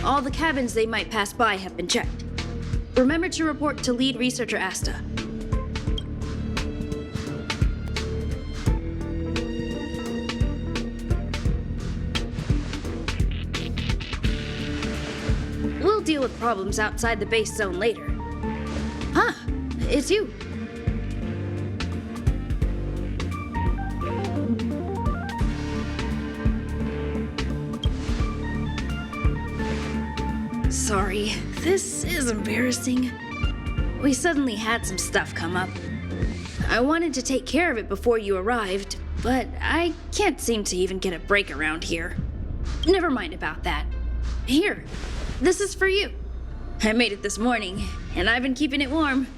All the cabins they might pass by have been checked. Remember to report to lead researcher Asta. We'll deal with problems outside the base zone later. Huh, it's you. Sorry, this is embarrassing. We suddenly had some stuff come up. I wanted to take care of it before you arrived, but I can't seem to even get a break around here. Never mind about that. Here, this is for you. I made it this morning, and I've been keeping it warm.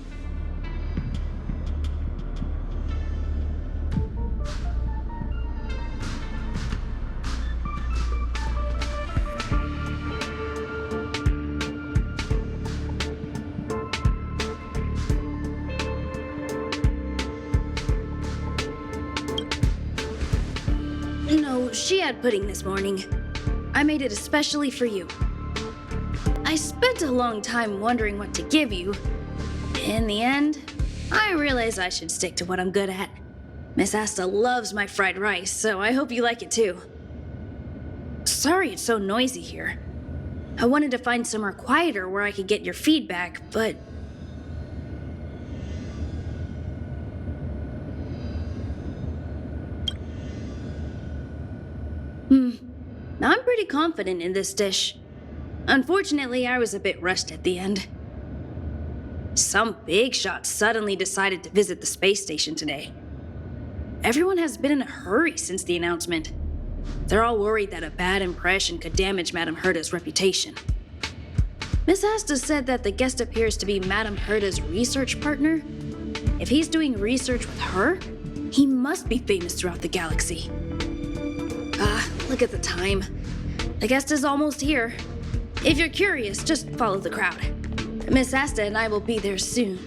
No, she had pudding this morning. I made it especially for you. I spent a long time wondering what to give you. In the end, I realized I should stick to what I'm good at. Miss Asta loves my fried rice, so I hope you like it too. Sorry it's so noisy here. I wanted to find somewhere quieter where I could get your feedback, but... I'm pretty confident in this dish. Unfortunately, I was a bit rushed at the end. Some big shot suddenly decided to visit the space station today. Everyone has been in a hurry since the announcement. They're all worried that a bad impression could damage Madame Herta's reputation. Miss Asta said that the guest appears to be Madame Herta's research partner. If he's doing research with her, he must be famous throughout the galaxy. Look at the time. The guest is almost here. If you're curious, just follow the crowd. Miss Asta and I will be there soon.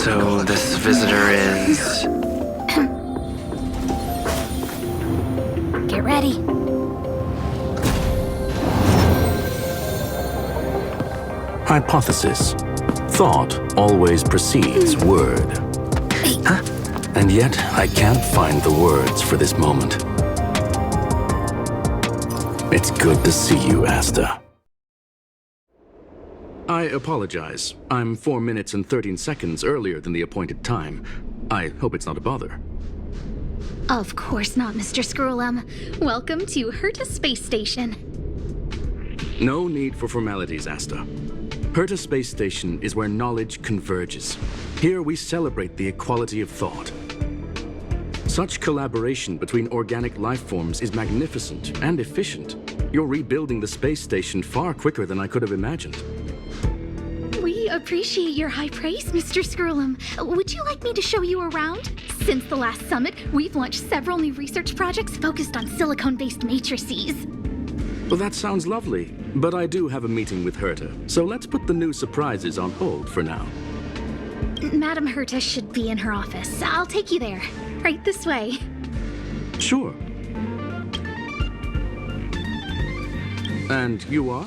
So this visitor is... Get ready. Hypothesis. Thought always precedes word. Huh? And yet, I can't find the words for this moment. It's good to see you, Asta. I apologize. I'm 4 minutes and 13 seconds earlier than the appointed time. I hope it's not a bother. Of course not, Mr. Scrollum. Welcome to Herta Space Station. No need for formalities, Asta. Herta Space Station is where knowledge converges. Here we celebrate the equality of thought. Such collaboration between organic life forms is magnificent and efficient. You're rebuilding the space station far quicker than I could have imagined. We appreciate your high praise, Mr. Scrollum. Would you like me to show you around? Since the last summit, we've launched several new research projects focused on silicone-based matrices. Well, that sounds lovely, but I do have a meeting with Herta, so let's put the new surprises on hold for now. Madame Herta should be in her office. I'll take you there. Right this way. Sure. And you are?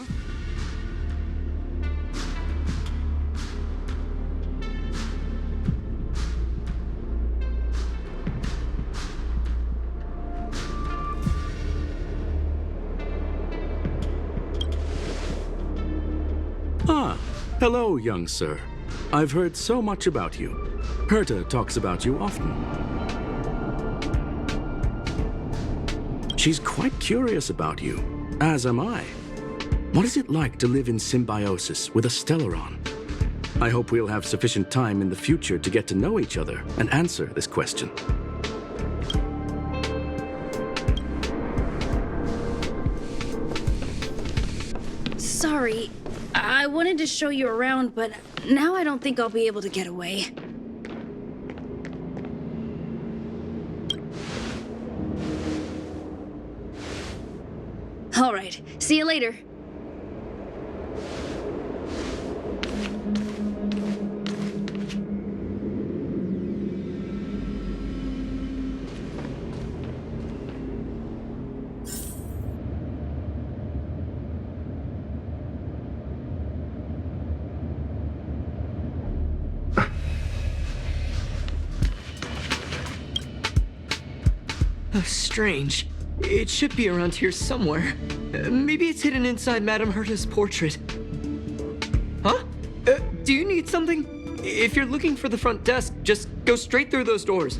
Ah, hello, young sir. I've heard so much about you. Herta talks about you often. She's quite curious about you, as am I. What is it like to live in symbiosis with a Stellaron? I hope we'll have sufficient time in the future to get to know each other and answer this question. Sorry. I wanted to show you around, but now I don't think I'll be able to get away. All right. See you later. Strange. It should be around here somewhere. Maybe it's hidden inside Madame Herta's portrait. Huh? Do you need something? If you're looking for the front desk, just go straight through those doors.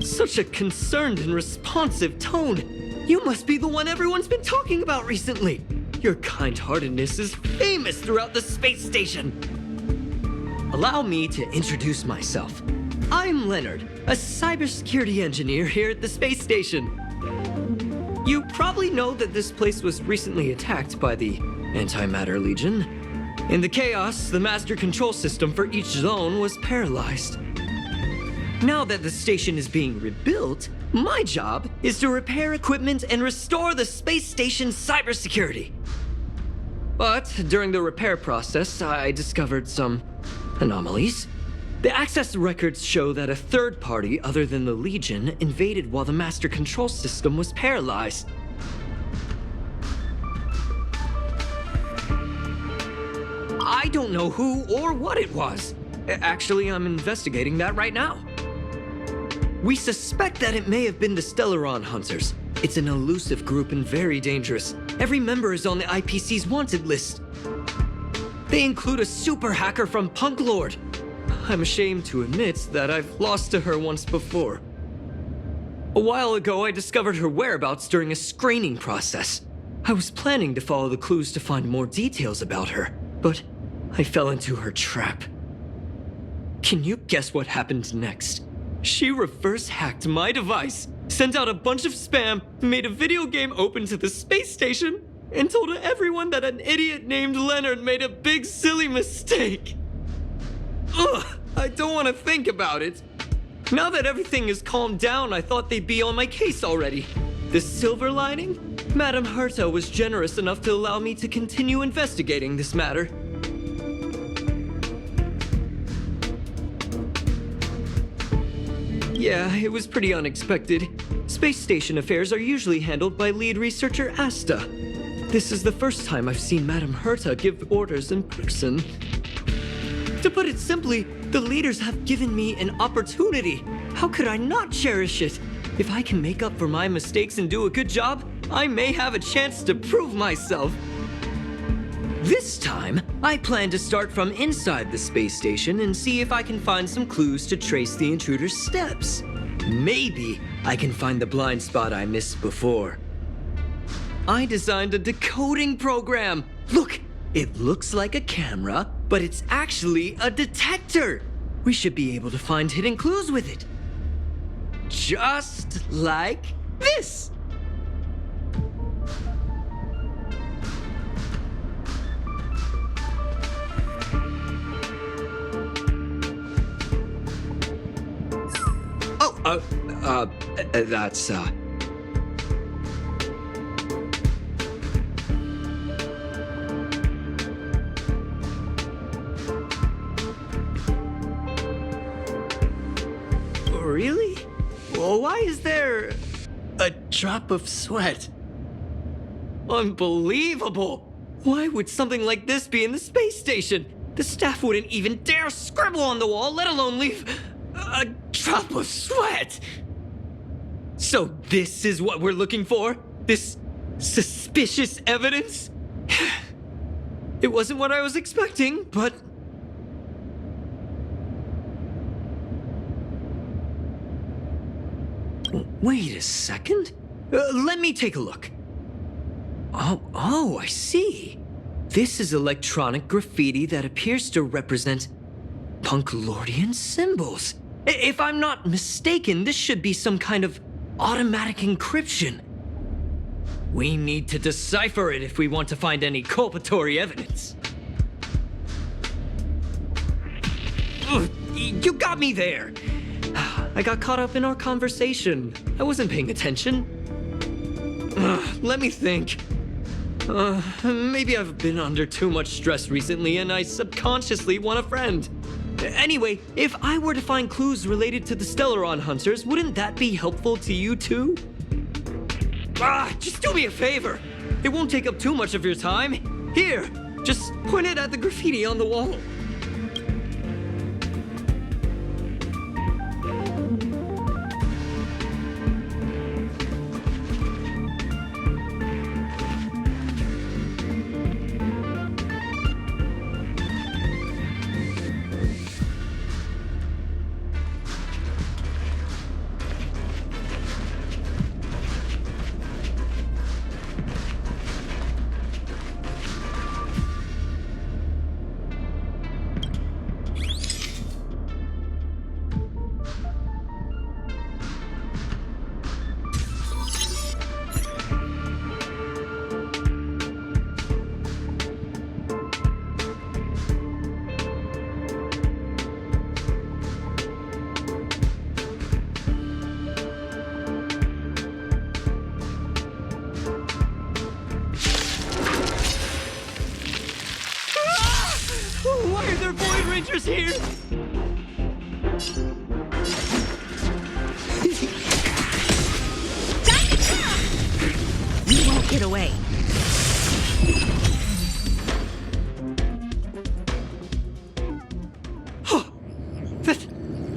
Such a concerned and responsive tone. You must be the one everyone's been talking about recently. Your kind-heartedness is famous throughout the space station. Allow me to introduce myself. I'm Leonard, a cybersecurity engineer here at the space station. You probably know that this place was recently attacked by the Antimatter Legion. In the chaos, the master control system for each zone was paralyzed. Now that the station is being rebuilt, my job is to repair equipment and restore the space station's cybersecurity. But during the repair process, I discovered some anomalies. The access records show that a third party other than the Legion invaded while the master control system was paralyzed. I don't know who or what it was. Actually, I'm investigating that right now. We suspect that it may have been the Stellaron Hunters. It's an elusive group and very dangerous. Every member is on the IPC's wanted list. They include a super hacker from Punk Lord. I'm ashamed to admit that I've lost to her once before. A while ago, I discovered her whereabouts during a screening process. I was planning to follow the clues to find more details about her, but I fell into her trap. Can you guess what happened next? She reverse hacked my device, sent out a bunch of spam, made a video game open to the space station, and told everyone that an idiot named Leonard made a big silly mistake. Ugh, I don't want to think about it. Now that everything is calmed down, I thought they'd be on my case already. The silver lining? Madame Herta was generous enough to allow me to continue investigating this matter. Yeah, it was pretty unexpected. Space station affairs are usually handled by lead researcher Asta. This is the first time I've seen Madame Herta give orders in person. To put it simply, the leaders have given me an opportunity. How could I not cherish it? If I can make up for my mistakes and do a good job, I may have a chance to prove myself. This time, I plan to start from inside the space station and see if I can find some clues to trace the intruder's steps. Maybe I can find the blind spot I missed before. I designed a decoding program. Look, it looks like a camera, but it's actually a detector. We should be able to find hidden clues with it. Just like this. That's, Really? Well, why is there a drop of sweat? Unbelievable! Why would something like this be in the space station? The staff wouldn't even dare scribble on the wall, let alone leave a drop of sweat! So this is what we're looking for? This suspicious evidence? It wasn't what I was expecting, but... Wait a second. Let me take a look. Oh, I see. This is electronic graffiti that appears to represent Punklordian symbols. If I'm not mistaken, this should be some kind of automatic encryption. We need to decipher it if we want to find any culpatory evidence. Ugh, you got me there. I got caught up in our conversation. I wasn't paying attention. Let me think. Maybe I've been under too much stress recently and I subconsciously want a friend. Anyway, if I were to find clues related to the Stellaron hunters, wouldn't that be helpful to you too? Just do me a favor. It won't take up too much of your time. Here, just point it at the graffiti on the wall. Why are there Void Rangers here? You won't get away.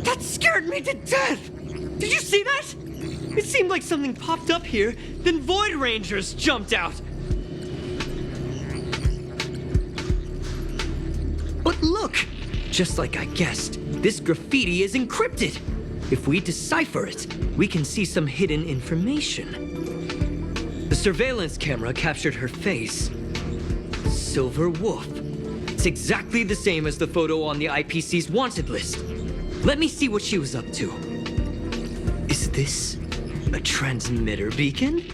That scared me to death! Did you see that? It seemed like something popped up here, then Void Rangers jumped out. But look! Just like I guessed, this graffiti is encrypted. If we decipher it, we can see some hidden information. The surveillance camera captured her face. Silver Wolf. It's exactly the same as the photo on the IPC's wanted list. Let me see what she was up to. Is this a transmitter beacon?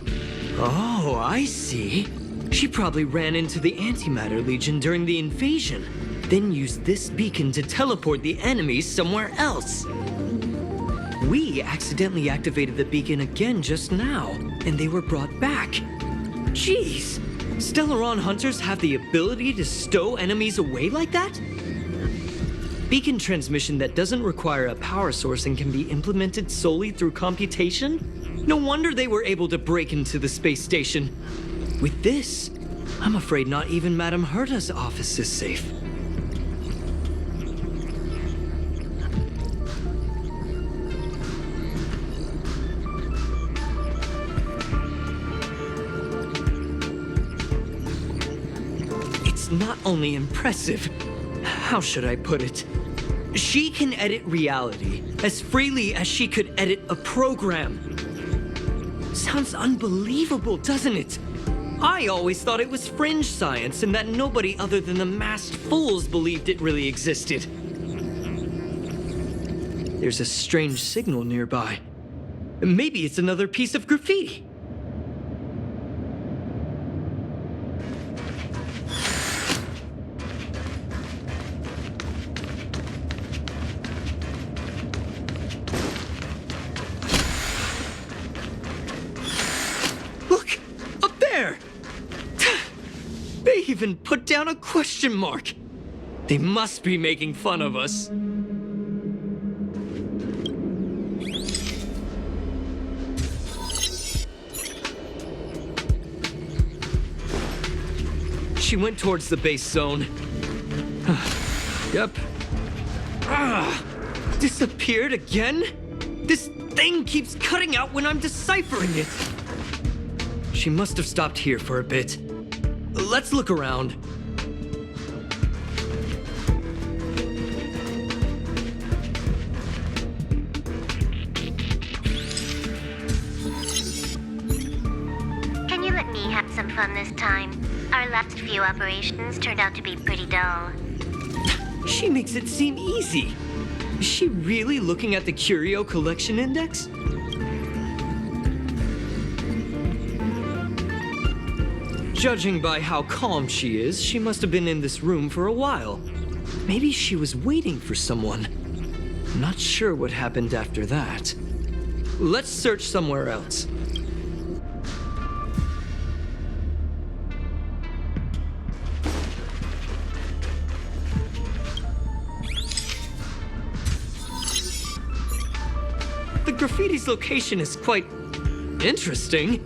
Oh, I see. She probably ran into the Antimatter Legion during the invasion, then used this beacon to teleport the enemies somewhere else. We accidentally activated the beacon again just now, and they were brought back. Jeez, Stellaron hunters have the ability to stow enemies away like that? Beacon transmission that doesn't require a power source and can be implemented solely through computation? No wonder they were able to break into the space station. With this, I'm afraid not even Madame Herta's office is safe. It's not only impressive, how should I put it? She can edit reality as freely as she could edit a program. Sounds unbelievable, doesn't it? I always thought it was fringe science and that nobody other than the masked fools believed it really existed. There's a strange signal nearby. Maybe it's another piece of graffiti. Look! Up there! They even put down a question mark. They must be making fun of us. She went towards the base zone. Yep. Disappeared again? This thing keeps cutting out when I'm deciphering it. She must have stopped here for a bit. Let's look around. Can you let me have some fun this time? Our last few operations turned out to be pretty dull. She makes it seem easy. Is she really looking at the Curio Collection Index? Judging by how calm she is, she must have been in this room for a while. Maybe she was waiting for someone. Not sure what happened after that. Let's search somewhere else. The graffiti's location is quite interesting.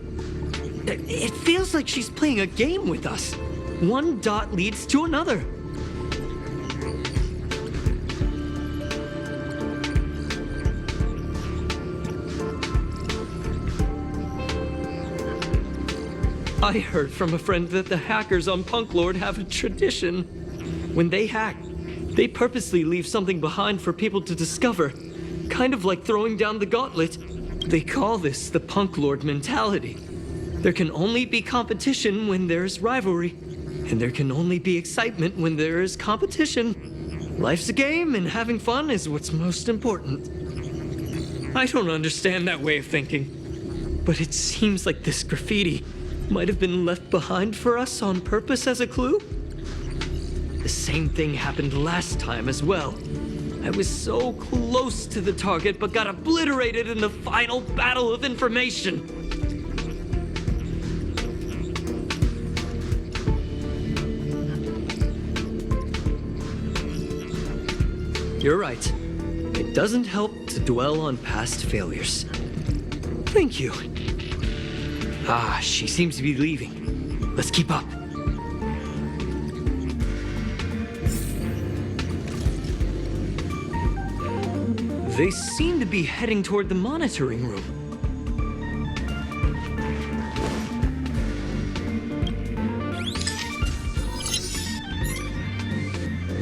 It feels like she's playing a game with us. One dot leads to another. I heard from a friend that the hackers on Punk Lord have a tradition. When they hack, they purposely leave something behind for people to discover. Kind of like throwing down the gauntlet. They call this the Punk Lord mentality. There can only be competition when there's rivalry, and there can only be excitement when there is competition. Life's a game, and having fun is what's most important. I don't understand that way of thinking, but it seems like this graffiti might have been left behind for us on purpose as a clue. The same thing happened last time as well. I was so close to the target, but got obliterated in the final battle of information. You're right. It doesn't help to dwell on past failures. Thank you. Ah, she seems to be leaving. Let's keep up. They seem to be heading toward the monitoring room.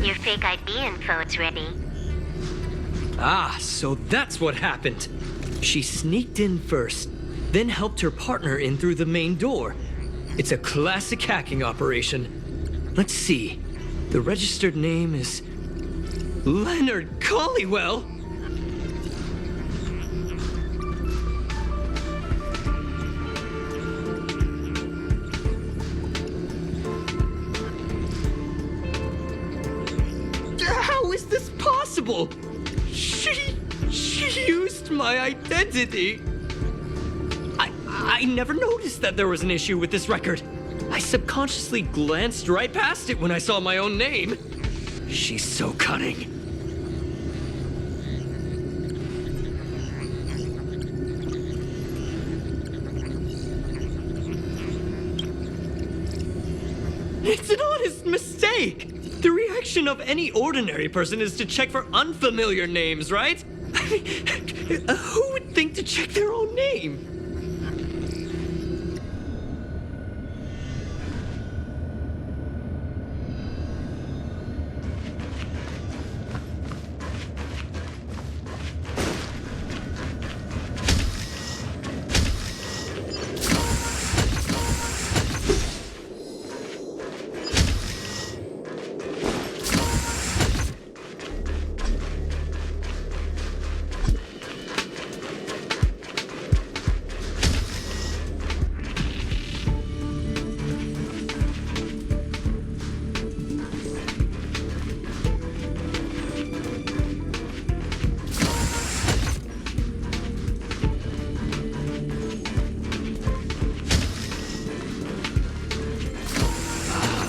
Your fake ID info is ready. Ah, so that's what happened. She sneaked in first, then helped her partner in through the main door. It's a classic hacking operation. Let's see. The registered name is Leonard Collywell. How is this possible? She used my identity. I never noticed that there was an issue with this record. I subconsciously glanced right past it when I saw my own name. She's so cunning. It's an honest mistake. The reaction of any ordinary person is to check for unfamiliar names, right? I mean, who would think to check their own name?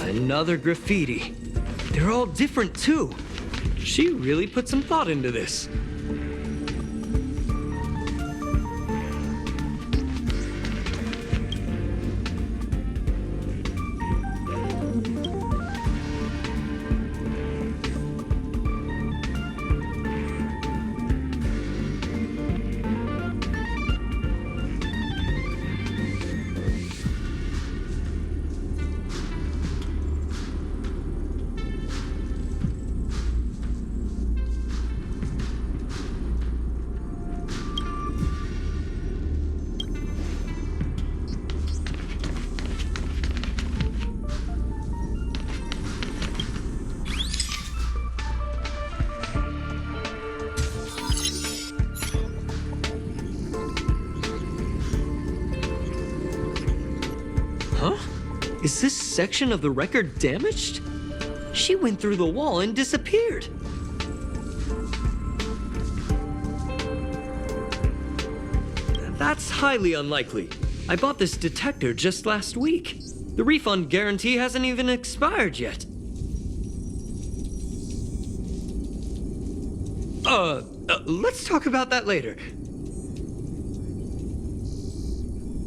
Another graffiti. They're all different too. She really put some thought into this. Is this section of the record damaged? She went through the wall and disappeared. That's highly unlikely. I bought this detector just last week. The refund guarantee hasn't even expired yet. Let's talk about that later.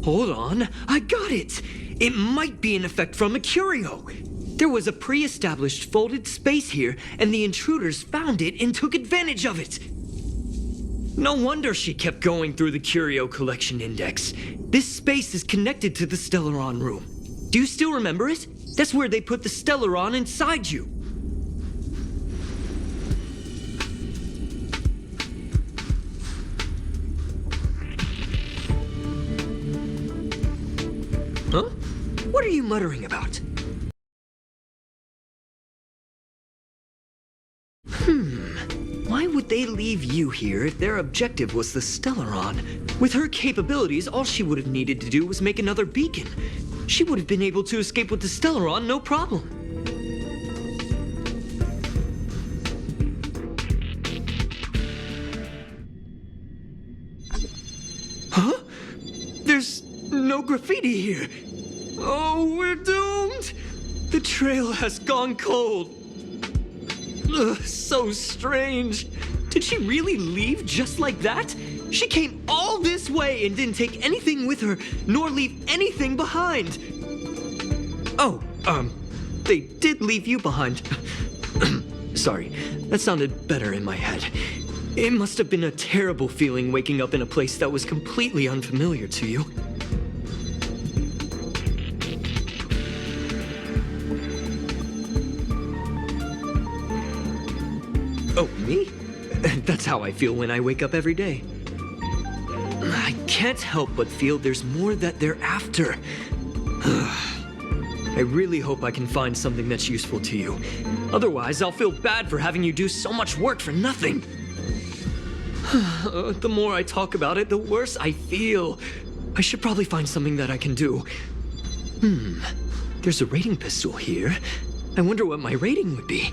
Hold on, I got it! It might be an effect from a curio. There was a pre-established folded space here, and the intruders found it and took advantage of it. No wonder she kept going through the curio collection index. This space is connected to the Stellaron room. Do you still remember it? That's where they put the Stellaron inside you. Huh? What are you muttering about? Why would they leave you here if their objective was the Stellaron? With her capabilities, all she would have needed to do was make another beacon. She would have been able to escape with the Stellaron, no problem. Huh? There's no graffiti here. Oh, we're doomed! The trail has gone cold. Ugh, so strange. Did she really leave just like that? She came all this way and didn't take anything with her, nor leave anything behind. Oh, they did leave you behind. Sorry, that sounded better in my head. It must have been a terrible feeling waking up in a place that was completely unfamiliar to you. Oh, me? That's how I feel when I wake up every day. I can't help but feel there's more that they're after. I really hope I can find something that's useful to you. Otherwise, I'll feel bad for having you do so much work for nothing. The more I talk about it, the worse I feel. I should probably find something that I can do. There's a rating pistol here. I wonder what my rating would be.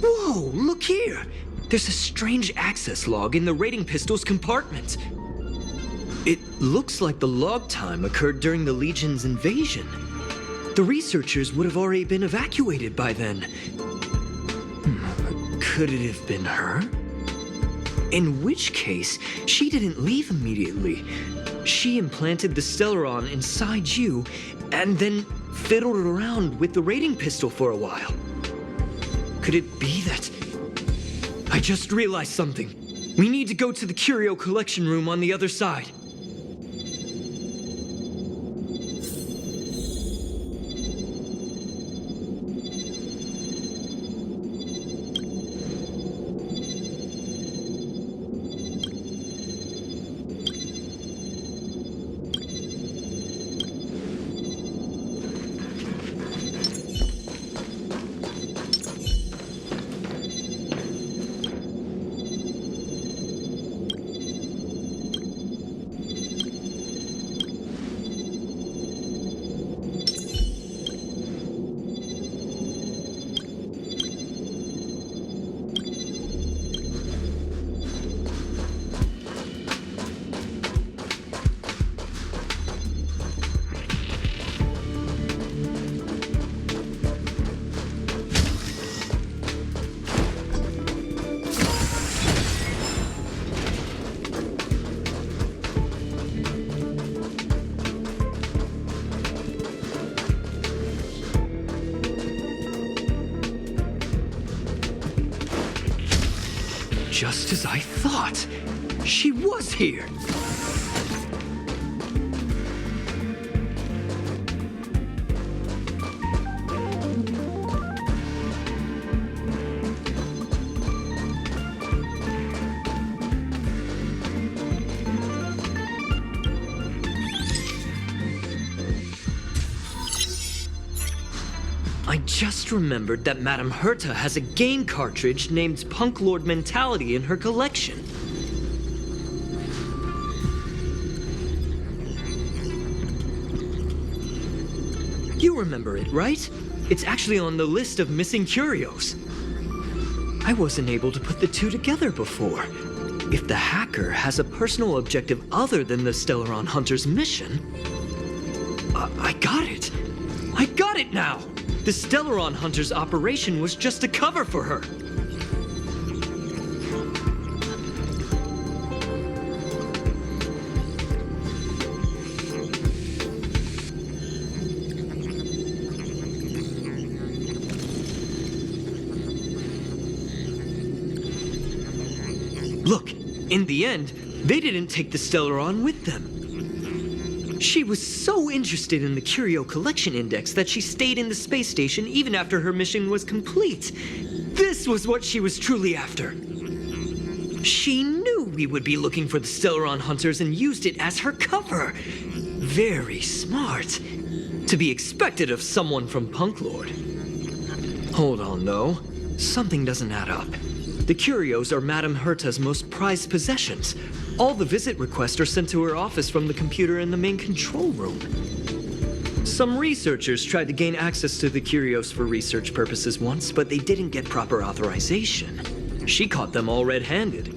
Whoa, look here! There's a strange access log in the rating pistol's compartment. It looks like the log time occurred during the Legion's invasion. The researchers would have already been evacuated by then. Could it have been her? In which case, she didn't leave immediately. She implanted the Stellaron inside you, and then fiddled around with the rating pistol for a while. Could it be that... I just realized something. We need to go to the curio collection room on the other side. Just as I thought. She was here. I just remembered that Madame Herta has a game cartridge named Punk Lord Mentality in her collection. You remember it, right? It's actually on the list of missing curios. I wasn't able to put the two together before. If the hacker has a personal objective other than the Stellaron Hunter's mission... I got it! I got it now! The Stellaron Hunter's operation was just a cover for her. Look, in the end, they didn't take the Stellaron with them. She was so interested in the Curio Collection Index that she stayed in the space station even after her mission was complete. This was what she was truly after. She knew we would be looking for the Stellaron Hunters and used it as her cover. Very smart. To be expected of someone from Punk Lord. Hold on, though. Something doesn't add up. The curios are Madame Herta's most prized possessions. All the visit requests are sent to her office from the computer in the main control room. Some researchers tried to gain access to the curios for research purposes once, but they didn't get proper authorization. She caught them all red-handed.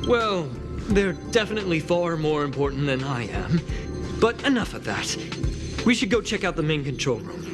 Well, they're definitely far more important than I am. But enough of that. We should go check out the main control room.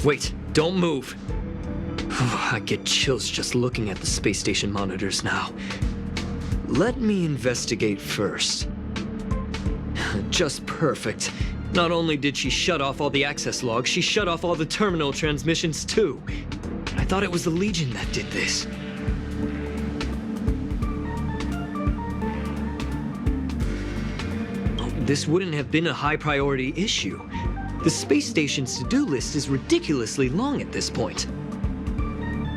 Wait, don't move. I get chills just looking at the space station monitors now. Let me investigate first. Just perfect. Not only did she shut off all the access logs, she shut off all the terminal transmissions too. I thought it was the Legion that did this. This wouldn't have been a high priority issue. The space station's to-do list is ridiculously long at this point.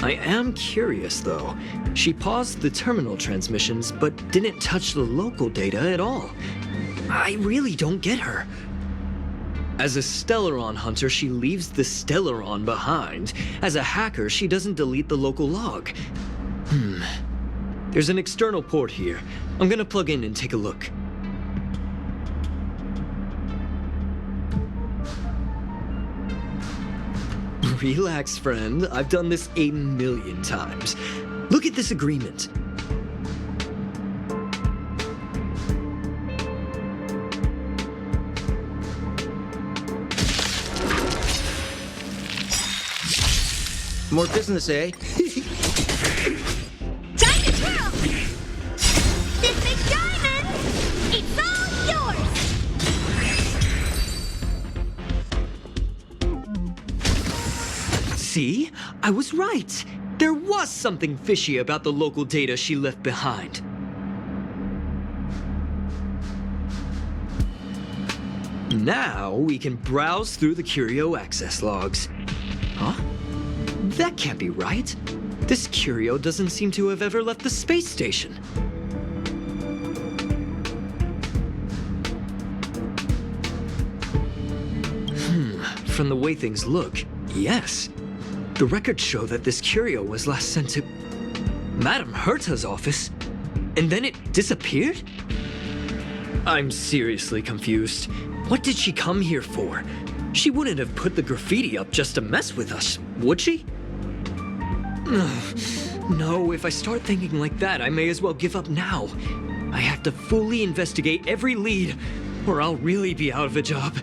I am curious, though. She paused the terminal transmissions, but didn't touch the local data at all. I really don't get her. As a Stellaron hunter, she leaves the Stellaron behind. As a hacker, she doesn't delete the local log. There's an external port here. I'm gonna plug in and take a look. Relax, friend. I've done this 1,000,000 times. Look at this agreement. More business, eh? Time to twirl! This big diamond, it's all yours! See? I was right. There was something fishy about the local data she left behind. Now we can browse through the curio access logs. Huh? That can't be right. This curio doesn't seem to have ever left the space station. From the way things look, yes. The records show that this curio was last sent to Madame Herta's office, and then it disappeared? I'm seriously confused. What did she come here for? She wouldn't have put the graffiti up just to mess with us, would she? No, if I start thinking like that, I may as well give up now. I have to fully investigate every lead, or I'll really be out of a job.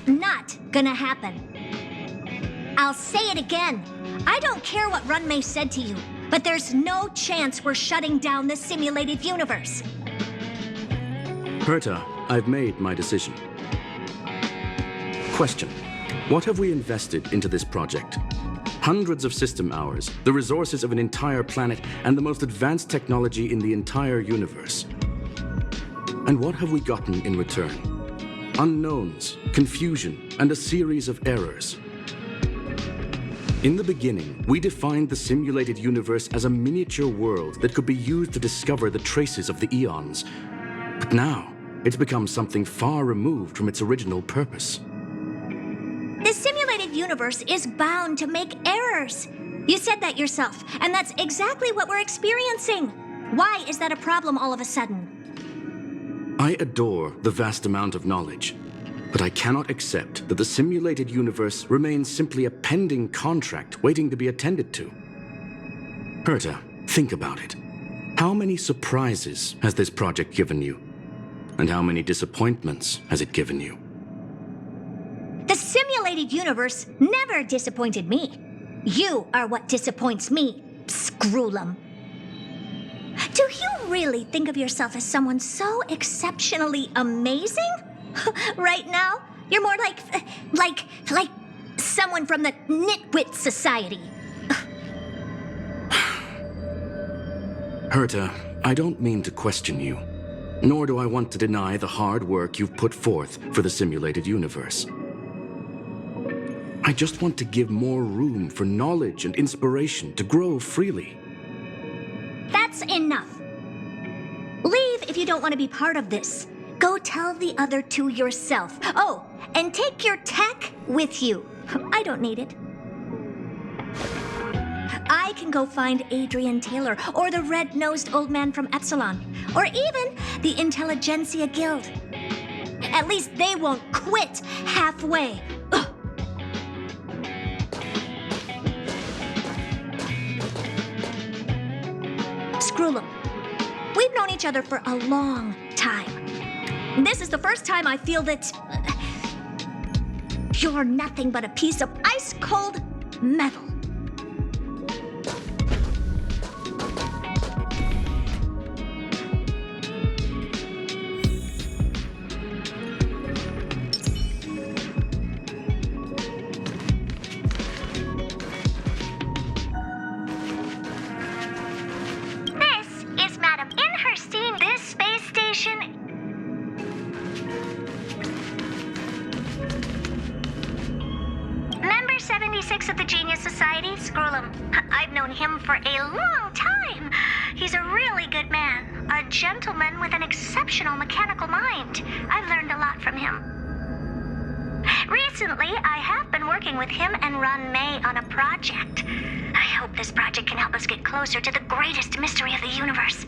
Not gonna happen. I'll say it again. I don't care what Runmei said to you, but there's no chance we're shutting down the simulated universe. Herta, I've made my decision. Question: what have we invested into this project? Hundreds of system hours, the resources of an entire planet, and the most advanced technology in the entire universe. And what have we gotten in return? unknowns, confusion, and a series of errors. In the beginning, we defined the simulated universe as a miniature world that could be used to discover the traces of the eons. But now, it's become something far removed from its original purpose. The simulated universe is bound to make errors. You said that yourself, and that's exactly what we're experiencing. Why is that a problem all of a sudden? I adore the vast amount of knowledge, but I cannot accept that the simulated universe remains simply a pending contract waiting to be attended to. Herta, think about it. How many surprises has this project given you? And how many disappointments has it given you? The simulated universe never disappointed me. You are what disappoints me, Scroolum. Do you really think of yourself as someone so exceptionally amazing? Right now, you're more like someone from the Nitwit Society. Herta, I don't mean to question you, nor do I want to deny the hard work you've put forth for the simulated universe. I just want to give more room for knowledge and inspiration to grow freely. That's enough. Leave if you don't want to be part of this. Go tell the other two yourself. Oh, and take your tech with you. I don't need it. I can go find Adrian Taylor, or the red-nosed old man from Epsilon, or even the Intelligentsia Guild. At least they won't quit halfway. Ugh. Scroolum, we've known each other for a long time. This is the first time I feel that you're nothing but a piece of ice-cold metal. This is Madam Inherstein. This space station. Member 76 of the Genius Society, Scroolum. I've known him for a long time. He's a really good man. A gentleman with an exceptional mechanical mind. I've learned a lot from him. Recently, I have been working with him and Ron May on a project. I hope this project can help us get closer to the greatest mystery of the universe.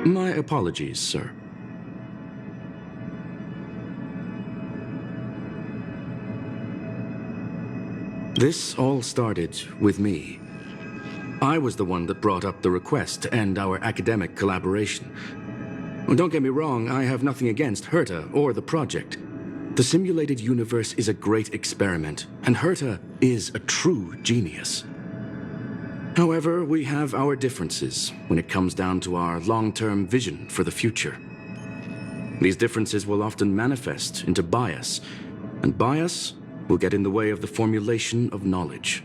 My apologies, sir. This all started with me. I was the one that brought up the request to end our academic collaboration. Don't get me wrong, I have nothing against Herta or the project. The simulated universe is a great experiment, and Herta is a true genius. However, we have our differences when it comes down to our long-term vision for the future. These differences will often manifest into bias, and bias will get in the way of the formulation of knowledge.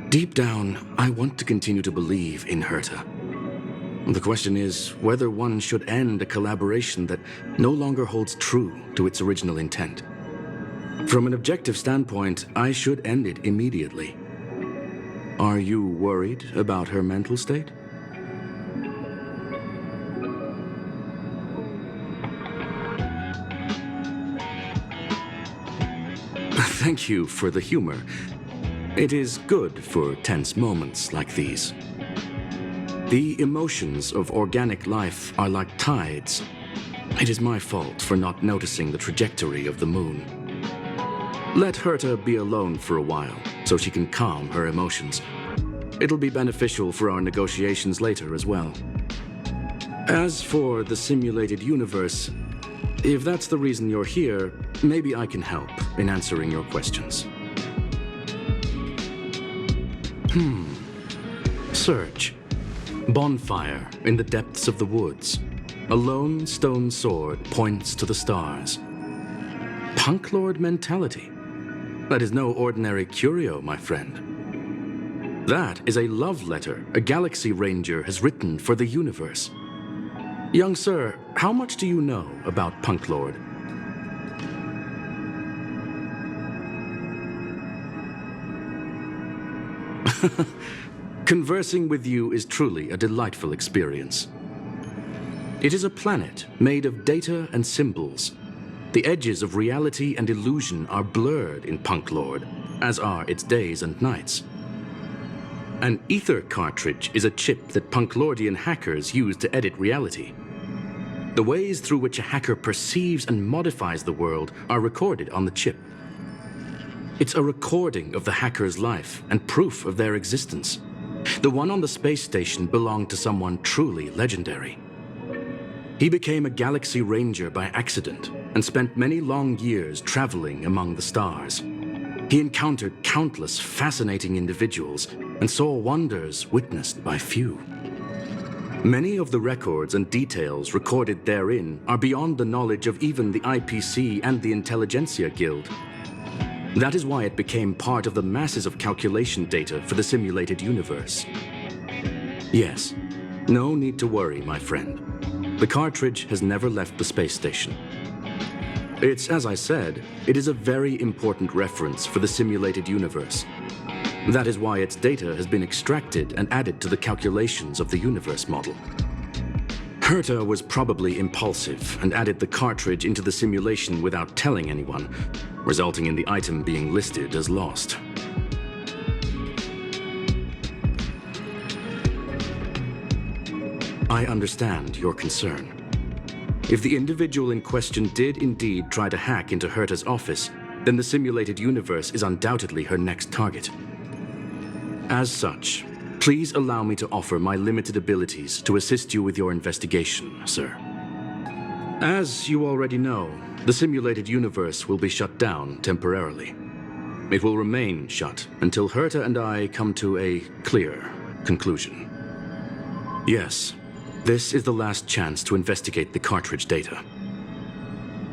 Deep down, I want to continue to believe in Herta. The question is whether one should end a collaboration that no longer holds true to its original intent. From an objective standpoint, I should end it immediately. Are you worried about her mental state? Thank you for the humor. It is good for tense moments like these. The emotions of organic life are like tides. It is my fault for not noticing the trajectory of the moon. Let Herta be alone for a while, so she can calm her emotions. It'll be beneficial for our negotiations later as well. As for the simulated universe, if that's the reason you're here, maybe I can help in answering your questions. Search. Bonfire in the depths of the woods. A lone stone sword points to the stars. Punk Lord mentality. That is no ordinary curio, my friend. That is a love letter a Galaxy Ranger has written for the universe. Young sir, how much do you know about Punk Lord? Conversing with you is truly a delightful experience. It is a planet made of data and symbols. The edges of reality and illusion are blurred in Punk Lord, as are its days and nights. An ether cartridge is a chip that Punklordian hackers use to edit reality. The ways through which a hacker perceives and modifies the world are recorded on the chip. It's a recording of the hacker's life and proof of their existence. The one on the space station belonged to someone truly legendary. He became a Galaxy Ranger by accident and spent many long years traveling among the stars. He encountered countless fascinating individuals and saw wonders witnessed by few. Many of the records and details recorded therein are beyond the knowledge of even the IPC and the Intelligentsia Guild. That is why it became part of the masses of calculation data for the simulated universe. Yes, no need to worry, my friend. The cartridge has never left the space station. It's, as I said, it is a very important reference for the simulated universe. That is why its data has been extracted and added to the calculations of the universe model. Herta was probably impulsive and added the cartridge into the simulation without telling anyone, resulting in the item being listed as lost. I understand your concern. If the individual in question did indeed try to hack into Herta's office, then the simulated universe is undoubtedly her next target. As such, please allow me to offer my limited abilities to assist you with your investigation, sir. As you already know, the simulated universe will be shut down temporarily. It will remain shut until Herta and I come to a clear conclusion. Yes, this is the last chance to investigate the cartridge data.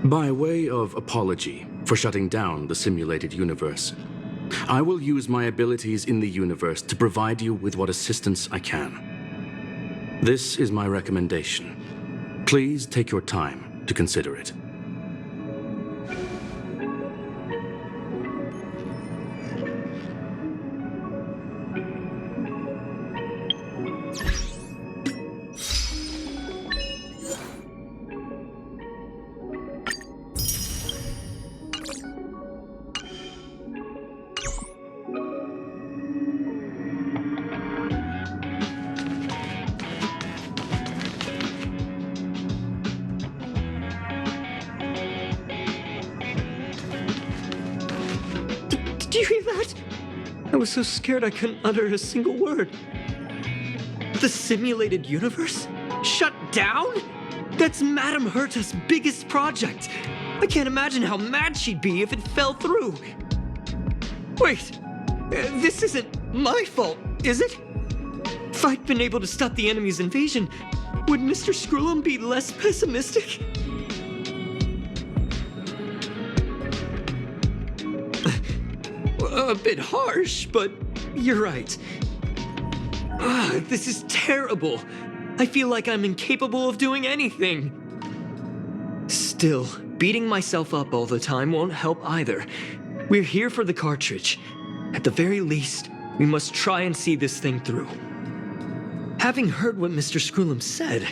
By way of apology for shutting down the simulated universe, I will use my abilities in the universe to provide you with what assistance I can. This is my recommendation. Please take your time to consider it. Do you hear that? I was so scared I couldn't utter a single word. The simulated universe? Shut down? That's Madame Herta's biggest project. I can't imagine how mad she'd be if it fell through. Wait, this isn't my fault, is it? If I'd been able to stop the enemy's invasion, would Mr. Skrullum be less pessimistic? A bit harsh, but you're right. This is terrible. I feel like I'm incapable of doing anything. Still, beating myself up all the time won't help either. We're here for the cartridge. At the very least, we must try and see this thing through. Having heard what Mr. Skrullum said,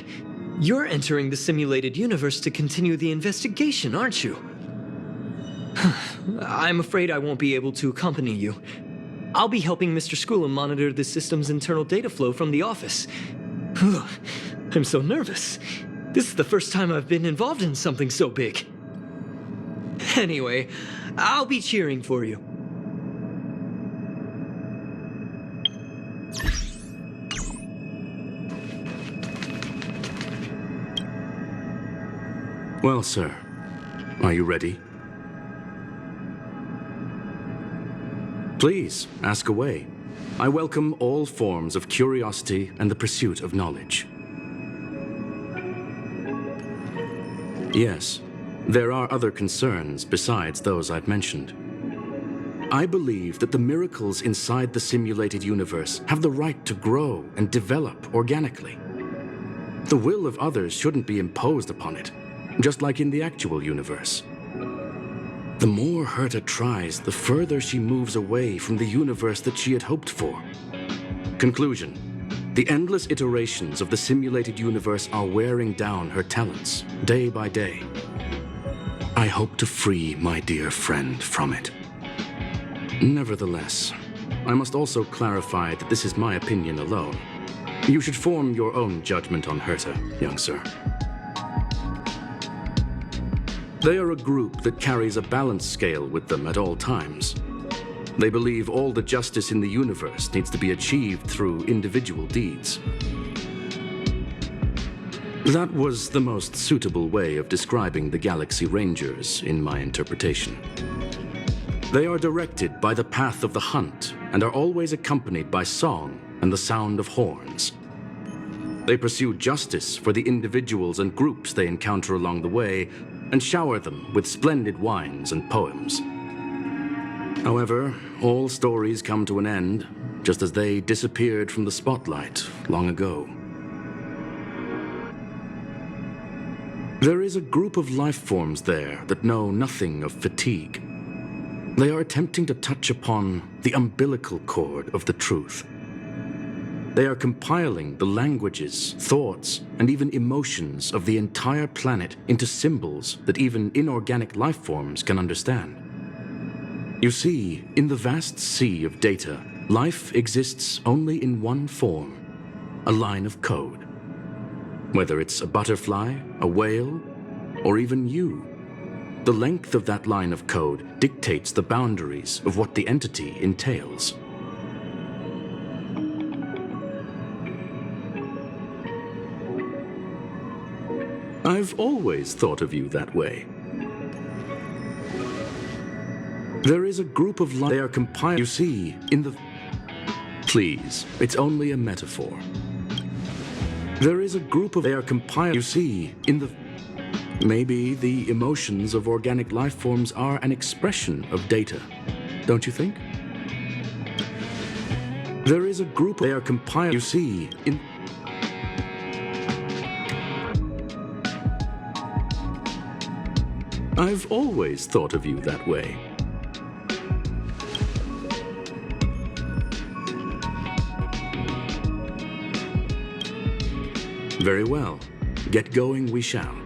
you're entering the simulated universe to continue the investigation, aren't you? I'm afraid I won't be able to accompany you. I'll be helping Mr. Skrullum monitor the system's internal data flow from the office. I'm so nervous. This is the first time I've been involved in something so big. Anyway, I'll be cheering for you. Well, sir, are you ready? Please, ask away. I welcome all forms of curiosity and the pursuit of knowledge. Yes, there are other concerns besides those I've mentioned. I believe that the miracles inside the simulated universe have the right to grow and develop organically. The will of others shouldn't be imposed upon it, just like in the actual universe. The more Herta tries, the further she moves away from the universe that she had hoped for. Conclusion: the endless iterations of the simulated universe are wearing down her talents, day by day. I hope to free my dear friend from it. Nevertheless, I must also clarify that this is my opinion alone. You should form your own judgment on Herta, young sir. They are a group that carries a balance scale with them at all times. They believe all the justice in the universe needs to be achieved through individual deeds. That was the most suitable way of describing the Galaxy Rangers in my interpretation. They are directed by the path of the hunt and are always accompanied by song and the sound of horns. They pursue justice for the individuals and groups they encounter along the way and shower them with splendid wines and poems. However, all stories come to an end, just as they disappeared from the spotlight long ago. There is a group of life forms there that know nothing of fatigue. They are attempting to touch upon the umbilical cord of the truth. They are compiling the languages, thoughts, and even emotions of the entire planet into symbols that even inorganic life forms can understand. You see, in the vast sea of data, life exists only in one form: a line of code. Whether it's a butterfly, a whale, or even you, the length of that line of code dictates the boundaries of what the entity entails. I've always thought of you that way. There is a group of life. They are compiled. You see, in the... Please, it's only a metaphor. There is a group of... They are compiled. You see, in the... Maybe the emotions of organic life forms are an expression of data, don't you think? There is a group of... They are compiled. You see, in... I've always thought of you that way. Very well. Get going we shall.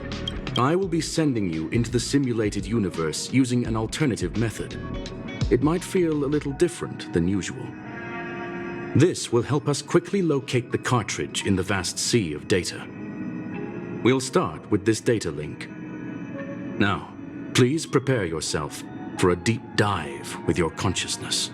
I will be sending you into the simulated universe using an alternative method. It might feel a little different than usual. This will help us quickly locate the cartridge in the vast sea of data. We'll start with this data link. Now, please prepare yourself. for a deep dive with your consciousness.